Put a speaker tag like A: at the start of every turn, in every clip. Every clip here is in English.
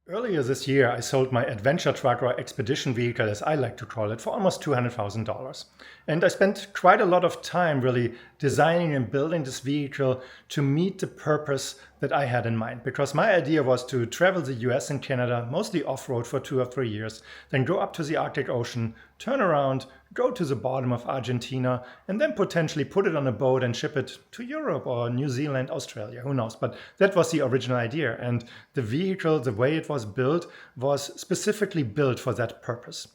A: Earlier this year, I sold my adventure truck or expedition vehicle, as I like to call it, for almost $200,000. And I spent quite a lot of time really designing and building this vehicle to meet the purpose that I had in mind. Because my idea was to travel the US and Canada, mostly off-road for 2 or 3 years, then go up to the Arctic Ocean, turn around, go to the bottom of Argentina, and then potentially put it on a boat and ship it to Europe or New Zealand, Australia, who knows. But that was the original idea. And the vehicle, the way it was built, was specifically built for that purpose.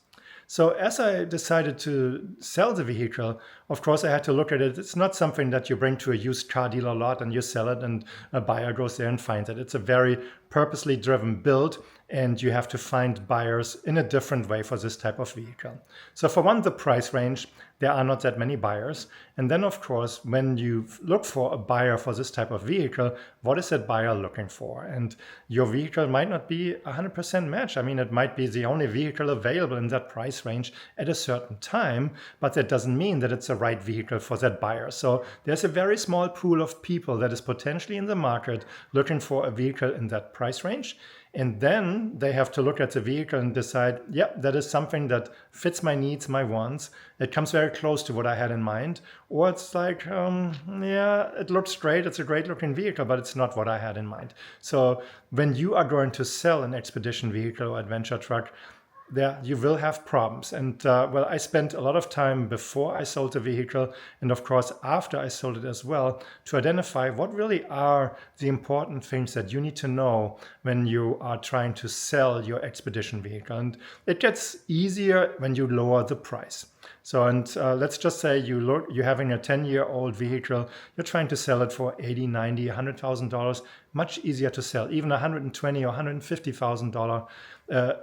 A: So as I decided to sell the vehicle, of course, I had to look at it. It's not something that you bring to a used car dealer lot and you sell it and a buyer goes there and finds it. It's a very purposely driven build, and you have to find buyers in a different way for this type of vehicle. So for one, the price range, there are not that many buyers. And then, of course, when you look for a buyer for this type of vehicle, what is that buyer looking for? And your vehicle might not be 100% match. I mean, it might be the only vehicle available in that price range at a certain time, but that doesn't mean that it's the right vehicle for that buyer. So there's a very small pool of people that is potentially in the market looking for a vehicle in that price range. And then they have to look at the vehicle and decide, yeah, that is something that fits my needs, my wants. It comes very close to what I had in mind. Or it's like, yeah, it looks great. It's a great looking vehicle, but it's not what I had in mind. So when you are going to sell an expedition vehicle or adventure truck, there you will have problems. And well, I spent a lot of time before I sold the vehicle, and of course after I sold it as well, to identify what really are the important things that you need to know when you are trying to sell your expedition vehicle. And it gets easier when you lower the price. So, and let's just say you're having a 10-year-old vehicle, you're trying to sell it for $80, $90, $100,000, much easier to sell. Even $120,000 or $150,000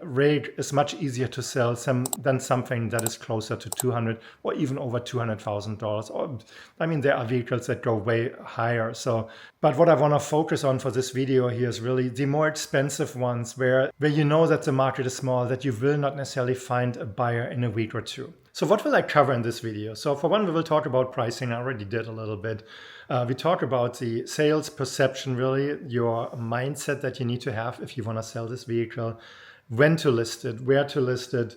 A: rig is much easier to sell than something that is closer to $200,000 or even over $200,000. Or, I mean, there are vehicles that go way higher. So, but what I want to focus on for this video here is really the more expensive ones where you know that the market is small, that you will not necessarily find a buyer in a week or two. So what will I cover in this video? So for one, we will talk about pricing. I already did a little bit. We talk about the sales perception, really, your mindset that you need to have if you want to sell this vehicle, when to list it, where to list it.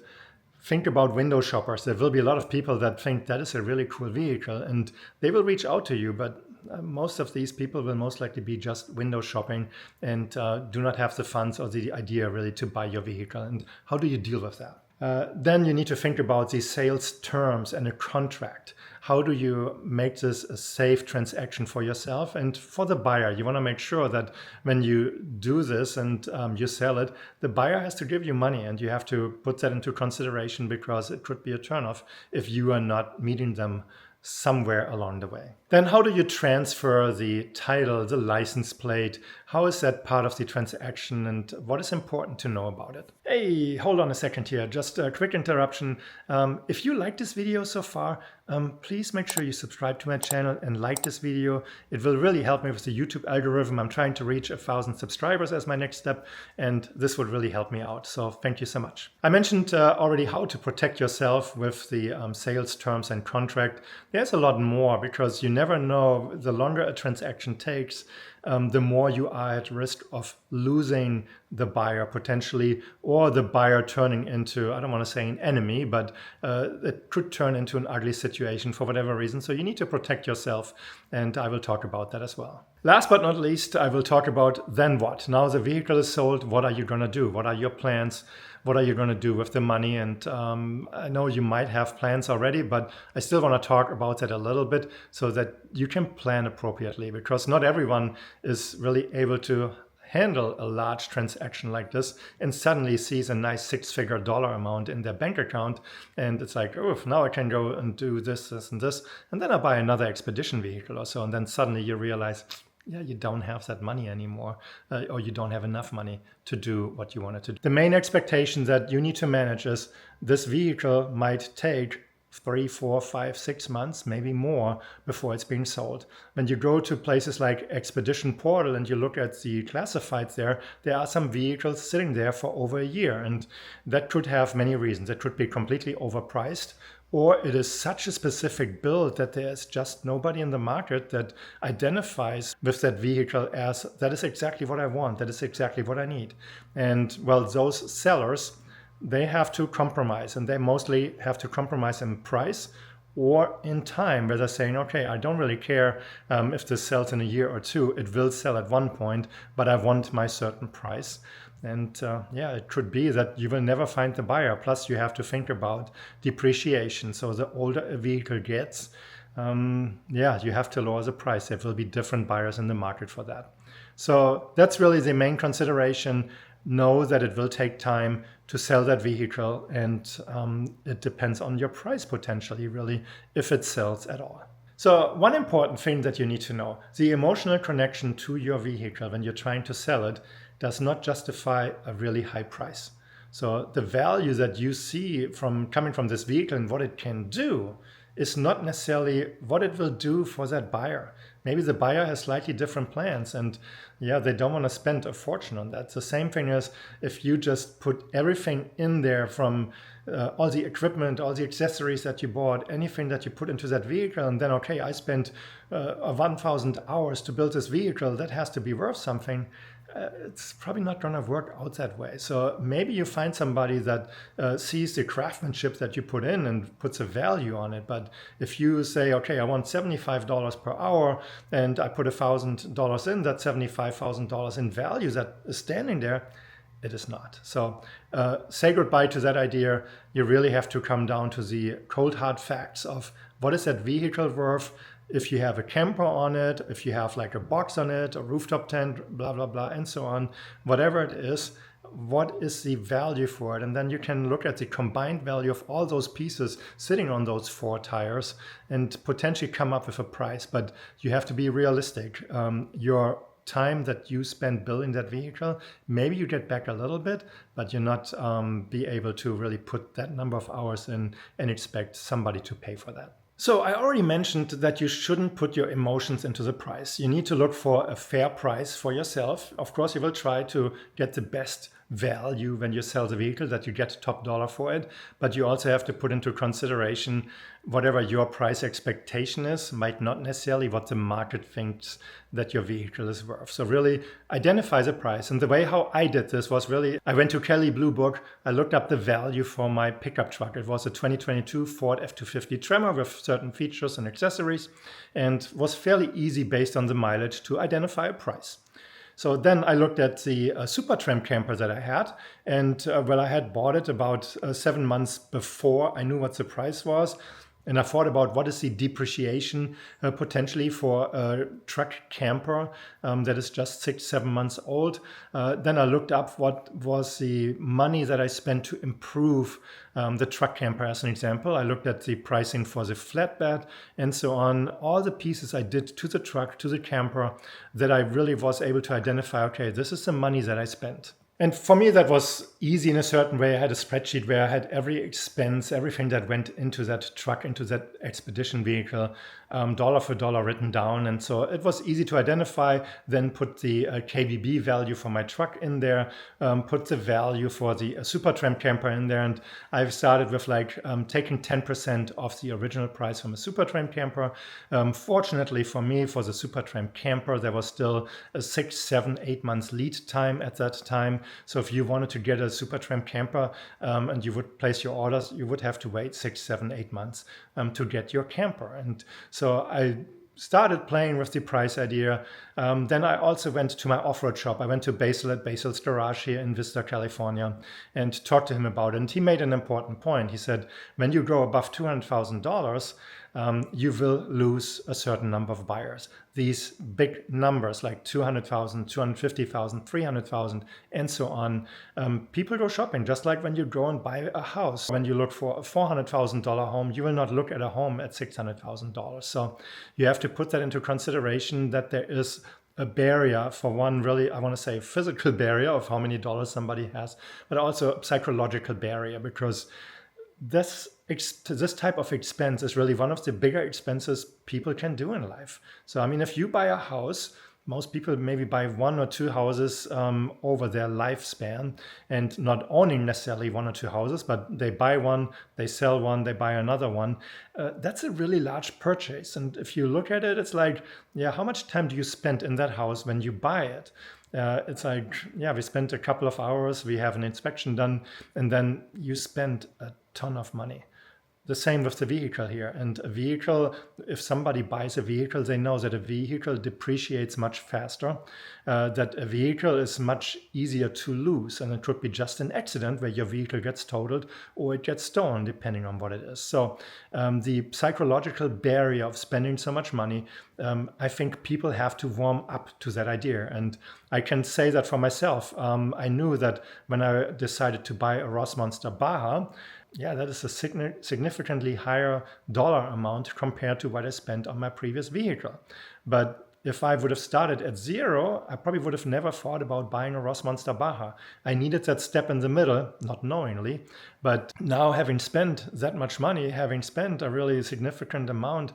A: Think about window shoppers. There will be a lot of people that think that is a really cool vehicle and they will reach out to you, but most of these people will most likely be just window shopping and do not have the funds or the idea really to buy your vehicle. And how do you deal with that? Then you need to think about the sales terms and a contract. How do you make this a safe transaction for yourself and for the buyer? You want to make sure that when you do this and you sell it, the buyer has to give you money, and you have to put that into consideration because it could be a turnoff if you are not meeting them somewhere along the way. Then how do you transfer the title, the license plate? How is that part of the transaction, and what is important to know about it? Hey, hold on a second here, just a quick interruption. If you like this video so far, please make sure you subscribe to my channel and like this video. It will really help me with the YouTube algorithm. I'm trying to reach 1,000 subscribers as my next step, and this would really help me out. So thank you so much. I mentioned already how to protect yourself with the sales terms and contract. There's a lot more because you never know. The longer a transaction takes, the more you are at risk of losing the buyer potentially, or the buyer turning into, I don't want to say an enemy, but it could turn into an ugly situation for whatever reason. So you need to protect yourself, and I will talk about that as well. Last but not least, I will talk about then what. Now the vehicle is sold, what are you going to do? What are your plans? What are you going to do with the money? And I know you might have plans already, but I still want to talk about that a little bit so that you can plan appropriately, because not everyone is really able to handle a large transaction like this and suddenly sees a nice six-figure dollar amount in their bank account. And it's like, oh, now I can go and do this, this, and this. And then I buy another expedition vehicle or so. And then suddenly you realize, yeah, you don't have that money anymore, or you don't have enough money to do what you wanted to do. The main expectation that you need to manage is this vehicle might take 3, 4, 5, 6 months, maybe more, before it's being sold. When you go to places like Expedition Portal and you look at the classifieds there are some vehicles sitting there for over a year, and that could have many reasons. It could be completely overpriced, or it is such a specific build that there's just nobody in the market that identifies with that vehicle as that is exactly what I want, that is exactly what I need. And well, those sellers, they have to compromise, and they mostly have to compromise in price or in time, where they're saying, okay, I don't really care if this sells in a year or two, it will sell at one point, but I want my certain price. And yeah, it could be that you will never find the buyer. Plus, you have to think about depreciation. So the older a vehicle gets, yeah, you have to lower the price. There will be different buyers in the market for that. So that's really the main consideration. Know that it will take time to sell that vehicle, and it depends on your price potentially, really, if it sells at all. So one important thing that you need to know, the emotional connection to your vehicle when you're trying to sell it does not justify a really high price. So the value that you see from coming from this vehicle and what it can do is not necessarily what it will do for that buyer. Maybe the buyer has slightly different plans, and yeah, they don't want to spend a fortune on that. The same thing as if you just put everything in there, from all the equipment, all the accessories that you bought, anything that you put into that vehicle, and then, okay, I spent 1,000 hours to build this vehicle, that has to be worth something. It's probably not going to work out that way. So maybe you find somebody that sees the craftsmanship that you put in and puts a value on it. But if you say, okay, I want $75 per hour and I put $1,000 in, that's $75,000 in value that is standing there. It is not. So say goodbye to that idea. You really have to come down to the cold hard facts of what is that vehicle worth. If you have a camper on it, if you have like a box on it, a rooftop tent, blah, blah, blah, and so on, whatever it is, what is the value for it? And then you can look at the combined value of all those pieces sitting on those 4 tires and potentially come up with a price. But you have to be realistic. Your time that you spend building that vehicle, maybe you get back a little bit, but you're not be able to really put that number of hours in and expect somebody to pay for that. So I already mentioned that you shouldn't put your emotions into the price. You need to look for a fair price for yourself. Of course, you will try to get the best value when you sell the vehicle, that you get top dollar for it. But you also have to put into consideration whatever your price expectation is might not necessarily what the market thinks that your vehicle is worth. So really identify the price. And the way how I did this was really, I went to Kelley Blue Book. I looked up the value for my pickup truck. It was a 2022 Ford F-250 Tremor with certain features and accessories, and was fairly easy based on the mileage to identify a price. So then I looked at the Supertramp camper that I had, and well, I had bought it about 7 months before I knew what the price was. And I thought about what is the depreciation potentially for a truck camper that is just 6-7 months old. Then I looked up what was the money that I spent to improve the truck camper as an example. I looked at the pricing for the flatbed and so on. All the pieces I did to the truck, to the camper, that I really was able to identify, okay, this is the money that I spent. And for me, that was easy in a certain way. I had a spreadsheet where I had every expense, everything that went into that truck, into that expedition vehicle, dollar for dollar written down. And so it was easy to identify, then put the KVB value for my truck in there, put the value for the Supertramp camper in there. And I've started with like taking 10% off the original price from a Supertramp camper. Fortunately for me, for the Supertramp camper, there was still a 6, 7, 8 months lead time at that time. So if you wanted to get a Supertramp camper and you would place your orders, you would have to wait 6, 7, 8 months to get your camper. And so I started playing with the price idea. Then I also went to my off-road shop. I went to Basil at Basil's Garage here in Vista, California, and talked to him about it. And he made an important point. He said, when you go above $200,000, you will lose a certain number of buyers. These big numbers like 200,000, 250,000, 300,000, and so on. People go shopping, just like when you go and buy a house. When you look for a $400,000 home, you will not look at a home at $600,000. So you have to put that into consideration, that there is a barrier for one, really, I want to say physical barrier of how many dollars somebody has, but also a psychological barrier, because this type of expense is really one of the bigger expenses people can do in life. So, I mean, if you buy a house, most people maybe buy 1 or 2 houses over their lifespan, and not owning necessarily 1 or 2 houses, but they buy one, they sell one, they buy another one. That's a really large purchase. And if you look at it, it's like, yeah, how much time do you spend in that house when you buy it? It's like, yeah, we spent a couple of hours, we have an inspection done, and then you spend a ton of money. The same with the vehicle here. And a vehicle, if somebody buys a vehicle, they know that a vehicle depreciates much faster, that a vehicle is much easier to lose. And it could be just an accident where your vehicle gets totaled or it gets stolen, depending on what it is. So the psychological barrier of spending so much money, I think people have to warm up to that idea. And I can say that for myself. I knew that when I decided to buy a Ross Monster Baja, yeah, that is a significantly higher dollar amount compared to what I spent on my previous vehicle. But if I would have started at zero, I probably would have never thought about buying a Ross Monster Baja. I needed that step in the middle, not knowingly. But now, having spent that much money, having spent a really significant amount,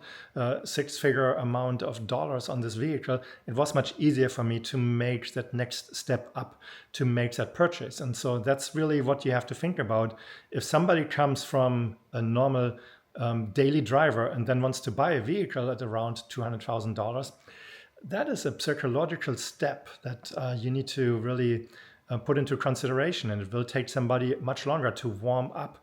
A: six-figure amount of dollars on this vehicle, it was much easier for me to make that next step up, to make that purchase. And so that's really what you have to think about. If somebody comes from a normal daily driver and then wants to buy a vehicle at around $200,000, that is a psychological step that you need to really put into consideration, and it will take somebody much longer to warm up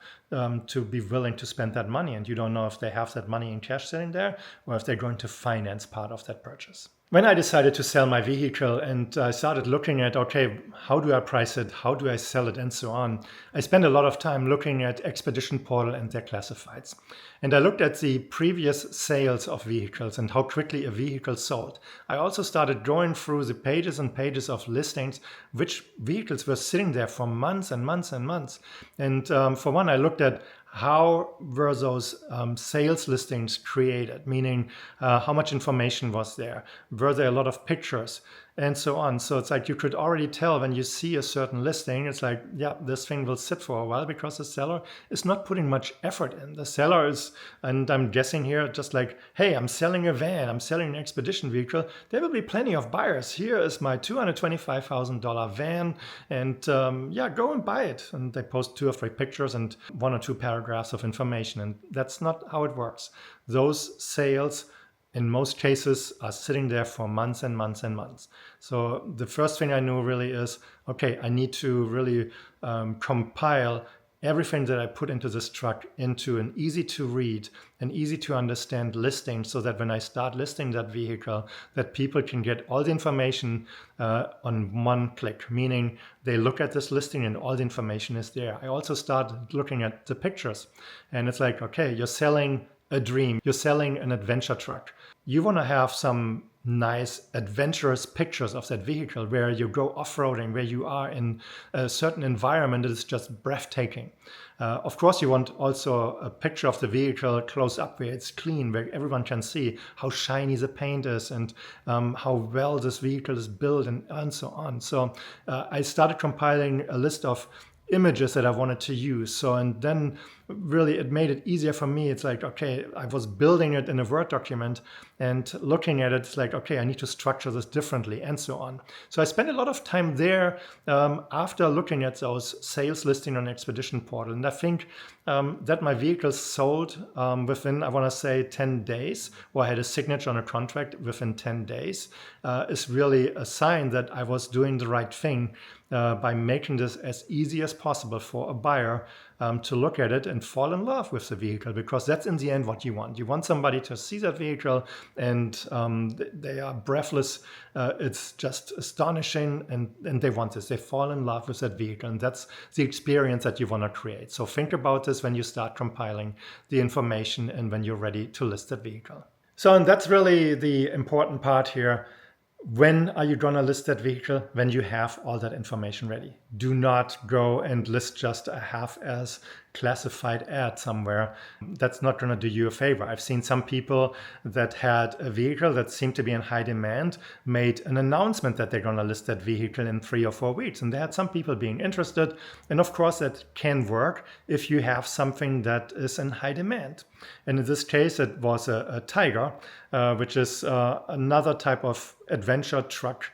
A: to be willing to spend that money. And you don't know if they have that money in cash sitting there or if they're going to finance part of that purchase. When I decided to sell my vehicle and I started looking at, okay, how do I price it? How do I sell it? And so on. I spent a lot of time looking at Expedition Portal and their classifieds. And I looked at the previous sales of vehicles and how quickly a vehicle sold. I also started going through the pages and pages of listings, which vehicles were sitting there for months and months and months. And for one, I looked at how were those sales listings created, meaning how much information was there? Were there a lot of pictures? And so on. So it's like you could already tell when you see a certain listing, it's like, yeah, this thing will sit for a while because the seller is not putting much effort in. The seller is, and I'm guessing here, just like, hey, I'm selling a van, I'm selling an expedition vehicle. There will be plenty of buyers. Here is my $225,000 van, and yeah, go and buy it. And they post 2 or 3 pictures and 1 or 2 paragraphs of information. And that's not how it works. Those sales, in most cases, are sitting there for months and months and months. So the first thing I knew really is, okay, I need to really compile everything that I put into this truck into an easy to read and easy to understand listing, so that when I start listing that vehicle, that people can get all the information on one click, meaning they look at this listing and all the information is there. I also start looking at the pictures, and it's like, okay, you're selling a dream. You're selling an adventure truck. You want to have some nice adventurous pictures of that vehicle where you go off-roading, where you are in a certain environment that is just breathtaking. Of course, you want also a picture of the vehicle close up where it's clean, where everyone can see how shiny the paint is and how well this vehicle is built and so on. So I started compiling a list of images that I wanted to use. So, and then really it made it easier for me. It's like, okay, I was building it in a Word document and looking at it, it's like, okay, I need to structure this differently and so on. So I spent a lot of time there after looking at those sales listing on Expedition Portal. And I think that my vehicle sold within, I want to say 10 days, or I had a signature on a contract within 10 days, is really a sign that I was doing the right thing by making this as easy as possible for a buyer to look at it and fall in love with the vehicle, because that's in the end what you want. You want somebody to see that vehicle and they are breathless. It's just astonishing, and they want this. They fall in love with that vehicle, and that's the experience that you want to create. So think about this when you start compiling the information and when you're ready to list that vehicle. So, and that's really the important part here. When are you going to list that vehicle? When you have all that information ready. Do not go and list just a half-ass classified ad somewhere, that's not going to do you a favor. I've seen some people that had a vehicle that seemed to be in high demand, made an announcement that they're going to list that vehicle in 3 or 4 weeks. And they had some people being interested. And of course, that can work if you have something that is in high demand. And in this case, it was a Tiger, which is another type of adventure truck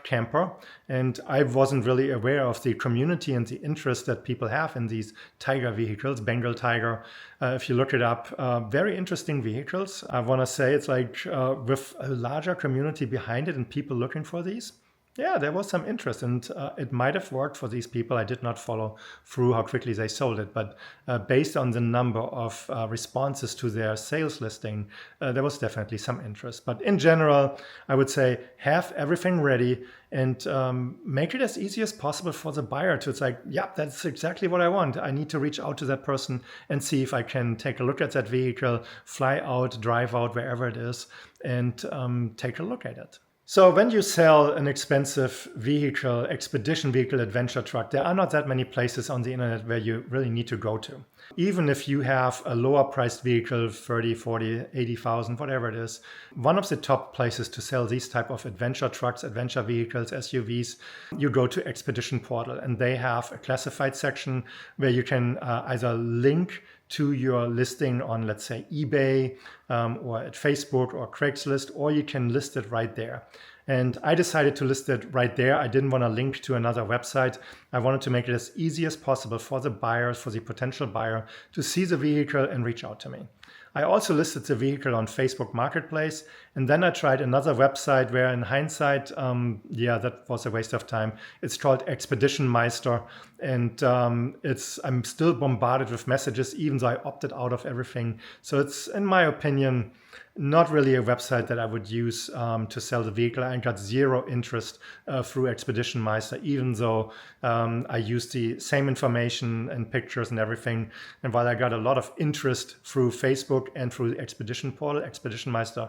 A: camper, and I wasn't really aware of the community and the interest that people have in these Tiger vehicles. Bengal Tiger, if you look it up, very interesting vehicles. I want to say it's like with a larger community behind it and people looking for these. Yeah, there was some interest, and it might have worked for these people. I did not follow through how quickly they sold it, but based on the number of responses to their sales listing, there was definitely some interest. But in general, I would say have everything ready and make it as easy as possible for the buyer to, it's like, yeah, that's exactly what I want. I need to reach out to that person and see if I can take a look at that vehicle, fly out, drive out, wherever it is, and take a look at it. So when you sell an expensive vehicle, expedition vehicle, adventure truck, there are not that many places on the internet where you really need to go to. Even if you have a lower priced vehicle, 30, 40, 80,000, whatever it is, one of the top places to sell these type of adventure trucks, adventure vehicles, SUVs, you go to Expedition Portal, and they have a classified section where you can either link to your listing on, let's say, eBay or at Facebook or Craigslist, or you can list it right there. And I decided to list it right there. I didn't want to link to another website. I wanted to make it as easy as possible for the buyers, for the potential buyer, to see the vehicle and reach out to me. I also listed the vehicle on Facebook Marketplace, and then I tried another website where, in hindsight, that was a waste of time. It's called Expedition Meister, and I'm still bombarded with messages, even though I opted out of everything. So it's, in my opinion, not really a website that I would use to sell the vehicle. I got zero interest through Expedition Meister, even though I used the same information and pictures and everything. And while I got a lot of interest through Facebook and through the Expedition Portal, Expedition Meister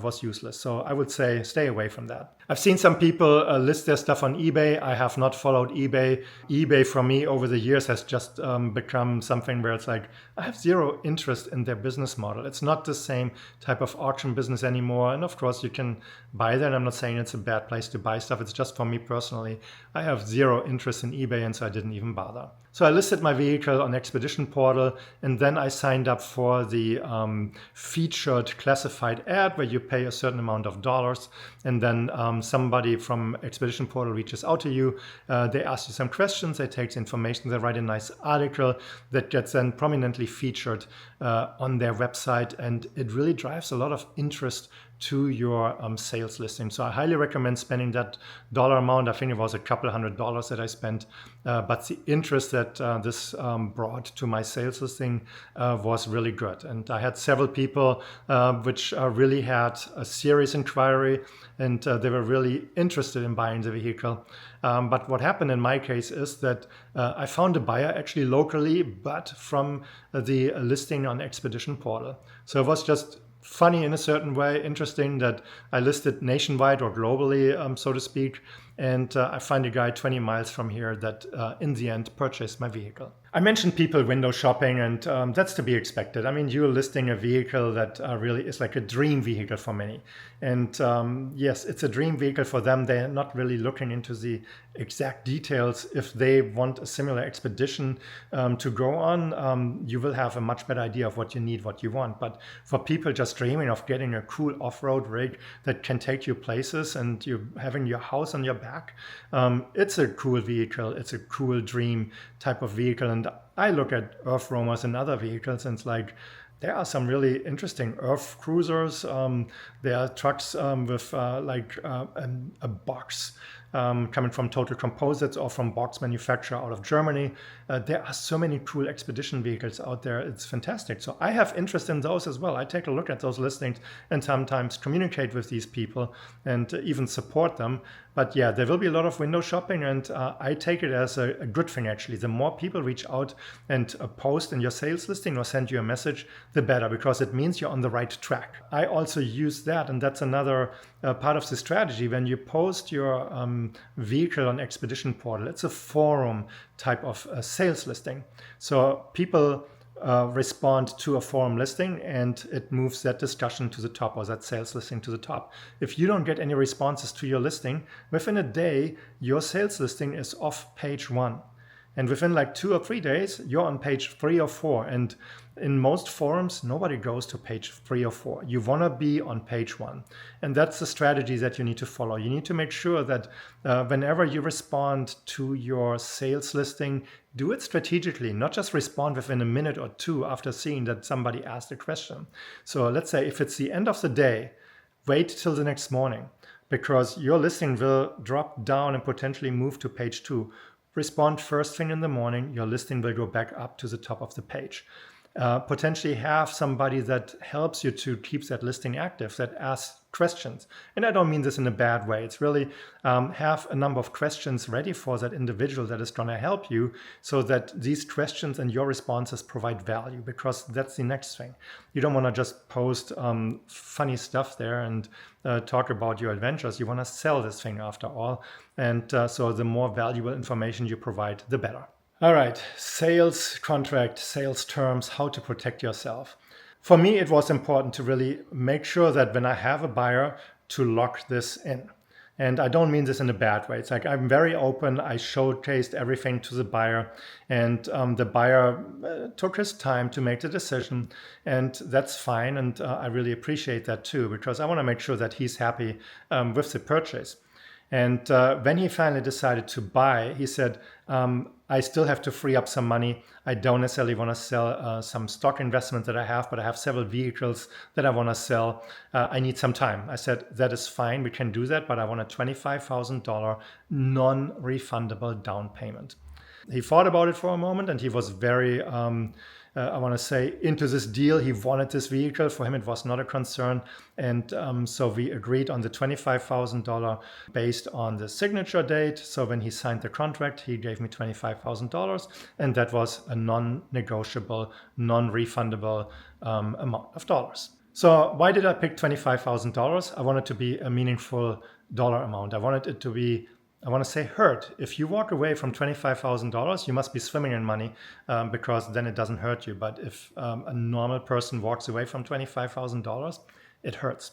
A: was useless. So I would say stay away from that. I've seen some people list their stuff on eBay. I have not followed eBay. eBay for me over the years has just become something where it's like, I have zero interest in their business model. It's not the same type of auction business anymore. And of course you can buy that. I'm not saying it's a bad place to buy stuff. It's just for me personally. I have zero interest in eBay, and so I didn't even bother. So I listed my vehicle on Expedition Portal, and then I signed up for the featured classified ad where you pay a certain amount of dollars, and then somebody from Expedition Portal reaches out to you. They ask you some questions, they take the information, they write a nice article that gets then prominently featured on their website, and it really drives a lot of interest to your sales listing. So I highly recommend spending that dollar amount. I think it was a couple $100 that I spent, but the interest that this brought to my sales listing was really good. And I had several people which really had a serious inquiry, and they were really interested in buying the vehicle. But what happened in my case is that I found a buyer actually locally, but from the listing on Expedition Portal. So it was just funny in a certain way, interesting that I listed nationwide or globally, so to speak. And I find a guy 20 miles from here that in the end purchased my vehicle. I mentioned people window shopping, and that's to be expected. I mean, you're listing a vehicle that really is like a dream vehicle for many. And yes, it's a dream vehicle for them. They're not really looking into the exact details. If they want a similar expedition to go on, you will have a much better idea of what you need, what you want. But for people just dreaming of getting a cool off-road rig that can take you places and you having your house on your back, it's a cool vehicle. It's a cool dream type of vehicle. And I look at Earth Roamers and other vehicles, and it's like, there are some really interesting Earth cruisers. There are trucks with a box coming from Total Composites or from box manufacturer out of Germany. There are so many cool expedition vehicles out there. It's fantastic. So I have interest in those as well. I take a look at those listings and sometimes communicate with these people and even support them. But yeah, there will be a lot of window shopping, and I take it as a good thing actually. The more people reach out and post in your sales listing or send you a message, the better, because it means you're on the right track. I also use that, and that's another part of the strategy. When you post your vehicle on Expedition Portal, it's a forum type of sales listing. So people respond to a forum listing, and it moves that discussion to the top, or that sales listing to the top. If you don't get any responses to your listing, within a day, your sales listing is off page 1. And within like 2 or 3 days, you're on page 3 or 4. And in most forums, nobody goes to page 3 or 4. You want to be on page 1. And that's the strategy that you need to follow. You need to make sure that whenever you respond to your sales listing, do it strategically, not just respond within a minute or 2 after seeing that somebody asked a question. So let's say if it's the end of the day, wait till the next morning, because your listing will drop down and potentially move to page 2. Respond first thing in the morning, your listing will go back up to the top of the page. Potentially have somebody that helps you to keep that listing active, that asks questions. And I don't mean this in a bad way. It's really have a number of questions ready for that individual that is going to help you, so that these questions and your responses provide value, because that's the next thing. You don't want to just post funny stuff there and talk about your adventures. You want to sell this thing after all. And so the more valuable information you provide, the better. All right, sales contract, sales terms, how to protect yourself. For me, it was important to really make sure that when I have a buyer, to lock this in. And I don't mean this in a bad way. It's like I'm very open. I showcased everything to the buyer, and the buyer took his time to make the decision, and that's fine. And I really appreciate that too, because I want to make sure that he's happy with the purchase. And when he finally decided to buy, he said, I still have to free up some money. I don't necessarily want to sell some stock investment that I have, but I have several vehicles that I want to sell. I need some time. I said, that is fine. We can do that, but I want a $25,000 non-refundable down payment. He thought about it for a moment, and he was very I want to say, into this deal. He wanted this vehicle. For him, it was not a concern. And so we agreed on the $25,000 based on the signature date. So when he signed the contract, he gave me $25,000. And that was a non-negotiable, non-refundable amount of dollars. So why did I pick $25,000? I wanted to be a meaningful dollar amount. I wanted it to be, I want to say, hurt. If you walk away from $25,000, you must be swimming in money, because then it doesn't hurt you. But if a normal person walks away from $25,000, it hurts.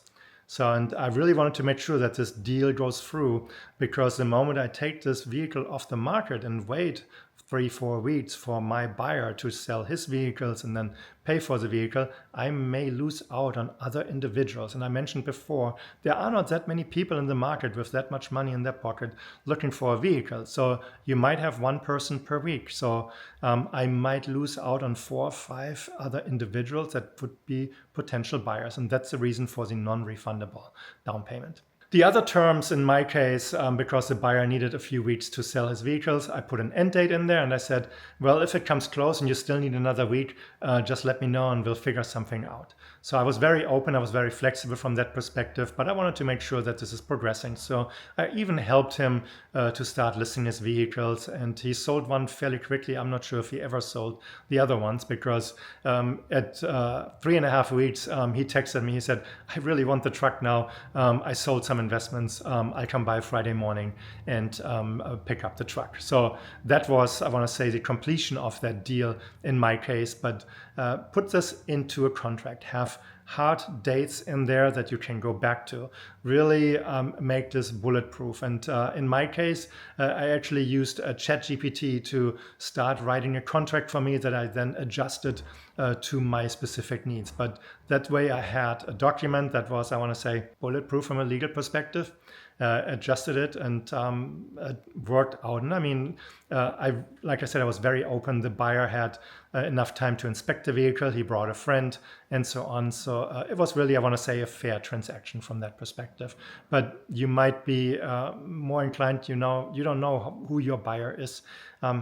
A: So, and I really wanted to make sure that this deal goes through, because the moment I take this vehicle off the market and wait 3-4 weeks for my buyer to sell his vehicles and then pay for the vehicle, I may lose out on other individuals. And I mentioned before, there are not that many people in the market with that much money in their pocket looking for a vehicle. So you might have one person per week. So I might lose out on 4 or 5 other individuals that would be potential buyers. And that's the reason for the non-refundable down payment. The other terms in my case, because the buyer needed a few weeks to sell his vehicles, I put an end date in there, and I said, well, if it comes close and you still need another week, just let me know and we'll figure something out. So I was very open, I was very flexible from that perspective, but I wanted to make sure that this is progressing. So I even helped him to start listing his vehicles, and he sold one fairly quickly. I'm not sure if he ever sold the other ones, because at 3.5 weeks, he texted me, he said, I really want the truck now. I sold some investments. I'll come by Friday morning and pick up the truck. So that was, I want to say, the completion of that deal in my case. But put this into a contract. Have hard dates in there that you can go back to. Really make this bulletproof. And in my case, I actually used ChatGPT to start writing a contract for me that I then adjusted to my specific needs. But that way I had a document that was, I want to say, bulletproof from a legal perspective. Adjusted it, and it worked out. And I mean, like I said, I was very open. The buyer had enough time to inspect the vehicle. He brought a friend and so on. So it was really, I want to say, a fair transaction from that perspective. But you might be more inclined, you don't know who your buyer is.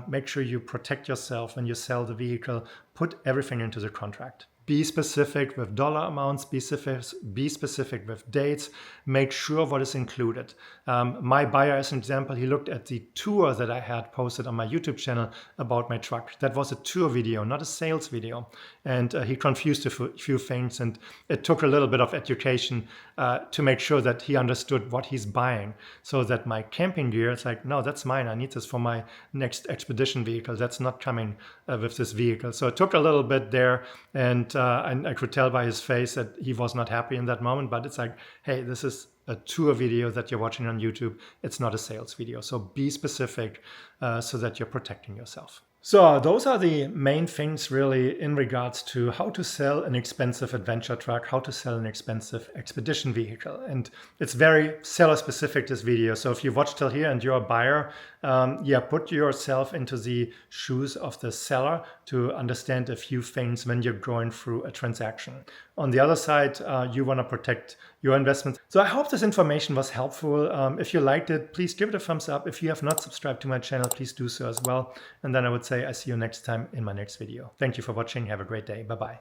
A: Make sure you protect yourself when you sell the vehicle. Put everything into the contract. Be specific with dollar amounts, be specific with dates, make sure what is included. My buyer, as an example, he looked at the tour that I had posted on my YouTube channel about my truck. That was a tour video, not a sales video. And he confused a few things, and it took a little bit of education to make sure that he understood what he's buying. So that my camping gear, it's like, no, that's mine. I need this for my next expedition vehicle. That's not coming with this vehicle. So it took a little bit there, and I could tell by his face that he was not happy in that moment. But it's like, hey, this is a tour video that you're watching on YouTube. It's not a sales video. So be specific so that you're protecting yourself. So those are the main things really in regards to how to sell an expensive adventure truck, how to sell an expensive expedition vehicle. And it's very seller specific, this video. So if you watch till here and you're a buyer, put yourself into the shoes of the seller to understand a few things when you're going through a transaction. On the other side, you want to protect your investments. So I hope this information was helpful. If you liked it, please give it a thumbs up. If you have not subscribed to my channel, please do so as well. And then I would say I see you next time in my next video. Thank you for watching. Have a great day. Bye-bye.